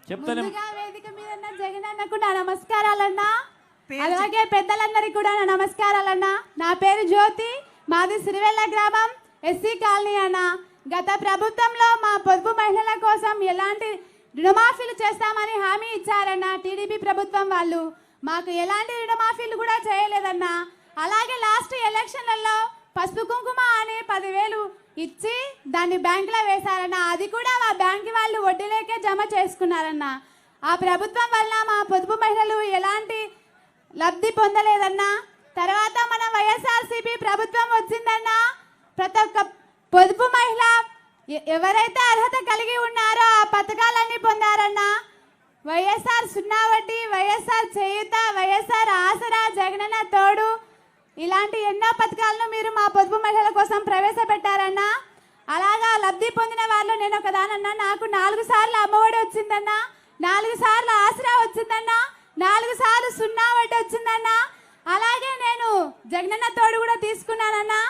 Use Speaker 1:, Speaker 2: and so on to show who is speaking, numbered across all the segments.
Speaker 1: చెప్తాను.
Speaker 2: వేదిక మీద ఉన్న జగన్ అన్నకు నా నమస్కారాలన్నా, అలాగే పెద్దలందరికీ కూడా నా నమస్కారాలన్నా. నా పేరు జ్యోతి, మాది సిరివెల్ల గ్రామం, ఎస్సీ కాలనీ అన్న. గత ప్రభుత్వంలో మా పొదుపు మహిళల కోసం ఎలాంటి రుణమాఫీలు చేస్తామని హామీ ఇచ్చారన్న టీడీపీ ప్రభుత్వం వాళ్ళు. మాకు ఎలాంటి రుణమాఫీలు కూడా చేయలేదన్నా. అలాగే లాస్ట్ ఎలక్షన్లలో పసుపు కుంకుమ అని 10,000 ఇచ్చి దాన్ని బ్యాంకులో వేశారన్న. అది కూడా మా బ్యాంకు వాళ్ళు వడ్డీలేకే జమ చేసుకున్నారన్న. ఆ ప్రభుత్వం వల్ల మా పొదుపు మహిళలు ఎలాంటి లబ్ధి పొందలేదన్నా. తర్వాత మన వైఎస్ఆర్సీపీ ప్రభుత్వం వచ్చిందన్నా. ప్రతి ఒక్క పొదుపు మహిళ ఎవరైతే అర్హత కలిగి ఉన్నారో ఆ పథకాలన్నీ పొందారన్నా. వైఎస్ఆర్ సున్నా వడ్డీ, వైఎస్ఆర్ చేయూత, వైఎస్ఆర్ ఆసరా, జగనన్న తోడు, ఇలాంటి ఎన్నో పథకాలను మీరు మా పొదుపు మహిళల కోసం ప్రవేశపెట్టారన్నా. అలాగా లబ్ధి పొందిన వాళ్ళు నేను ఒకదానన్నా. నాకు 4 సార్లు అమ్మఒడి వచ్చిందన్నా, 4 సార్లు ఆసరా వచ్చిందన్నా, 4 సార్లు సున్నా వడ్డీ వచ్చిందన్నా. అలాగే నేను జగనన్న తోడు కూడా తీసుకున్నానన్నా.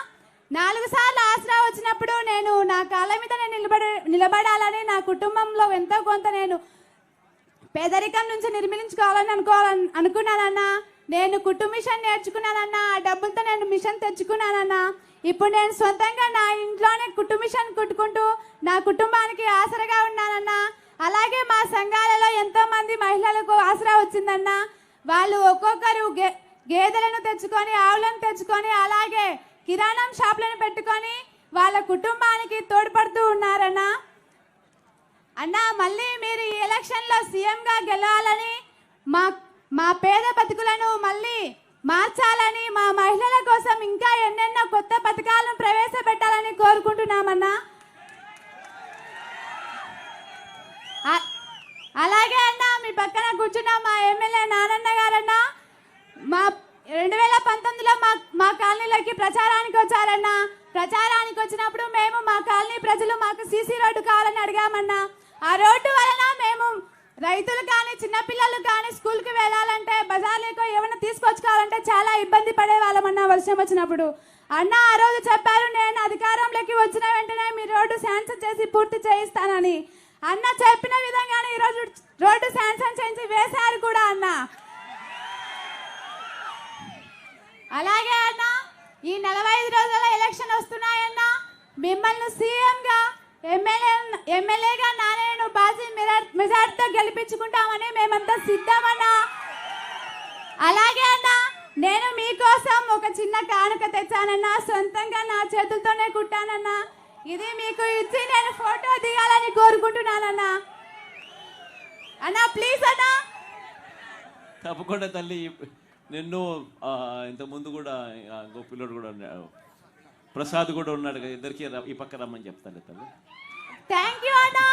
Speaker 2: 4 సార్లు ఆసరా వచ్చినప్పుడు నేను నా కాళ్ళ మీద నేను నిలబడాలని, నా కుటుంబంలో ఎంతో కొంత నేను పేదరికం నుంచి నిర్మించుకోవాలని అనుకున్నానన్నా. నేను కుట్టు మిషన్ నేర్చుకున్నానన్నా. ఆ డబ్బులతో నేను మిషన్ తెచ్చుకున్నానన్నా. ఇప్పుడు నేను సొంతంగా నా ఇంట్లోనే కుట్టు మిషన్ కుట్టుకుంటూ నా కుటుంబానికి ఆసరగా ఉన్నానన్నా. అలాగే మా సంఘాలలో ఎంతో మంది మహిళలకు ఆసరా వచ్చిందన్నా. వాళ్ళు ఒక్కొక్కరు గేదెలను తెచ్చుకొని, ఆవులను తెచ్చుకొని, అలాగే కిరాణం షాపులను పెట్టుకొని వాళ్ళ కుటుంబానికి తోడ్పడుతూ ఉన్నారన్నా. అన్నా, మళ్ళీ మీరు ఈ ఎలక్షన్లో సీఎంగా గెలవాలని, మా పేద బతుకులను మళ్ళీ మార్చాలని, మా మహిళల కోసం ఇంకా ఎన్నెన్నో కొత్త పథకాలను ప్రవేశపెట్టాలని కోరుకుంటున్నామన్నా. అలాగే అన్నా, మీ పక్కన కూర్చున్న మా ఎమ్మెల్యే నానన్న గారన్నా, మా 2019లో మా కాలనీలోకి ప్రచారానికి వచ్చారన్నా. ప్రచారానికి వచ్చినప్పుడు మేము మా కాలనీ ప్రజలు మాకు సీసీ రోడ్డు కావాలని అడిగామన్నా. ఆ రోడ్డు వలన మేము రైతులు కానీ, చిన్నపిల్లలు కానీ స్కూల్కి వెళ్ళాలంటే, బజార్లకు ఏమైనా తీసుకొచ్చుకోవాలంటే చాలా ఇబ్బంది పడే వాళ్ళమన్నా వర్షం వచ్చినప్పుడు. అన్న ఆ రోజు చెప్పారు, నేను అధికారంలోకి వచ్చిన వెంటనే మీ రోడ్డు శాంక్షన్ చేసి పూర్తి చేయిస్తానని. అన్న చెప్పిన విధంగానే ఈరోజు రోడ్డు శాంక్షన్ చేయించి వేశారు కూడా అన్న. అలాగే అన్న, ఈ 45 రోజుల ఎలక్షన్ వస్తున్నాయన్నా. మిమ్మల్ని సీఎంగా, ఎమ్మెల్యేగా నారాయణ బాజీ మెజార్టీతో గెలిపించుకుంటామని మేమంతా సిద్ధమన్నా. అలాగే అన్న, నేను మీకోసం ఒక చిన్న కానుక తెచ్చానన్నా. సొంతంగా నా చేతులతోనే కుట్టానన్నా. ఇది మీకు ఇచ్చి నేను ఫోటో దిగాలని కోరుకుంటున్నానన్నా. అన్నా ప్లీజ్ అన్నా.
Speaker 1: తప్పకుండా తల్లి. నిన్ను ఇంతకుముందు కూడా గోపిల్లోడు కూడా ఉన్నాడు, ప్రసాద్ కూడా ఉన్నాడు. ఇద్దరికి ఈ పక్క రమ్మని చెప్తాను తల్లి.
Speaker 2: థ్యాంక్ యూ అన్నా.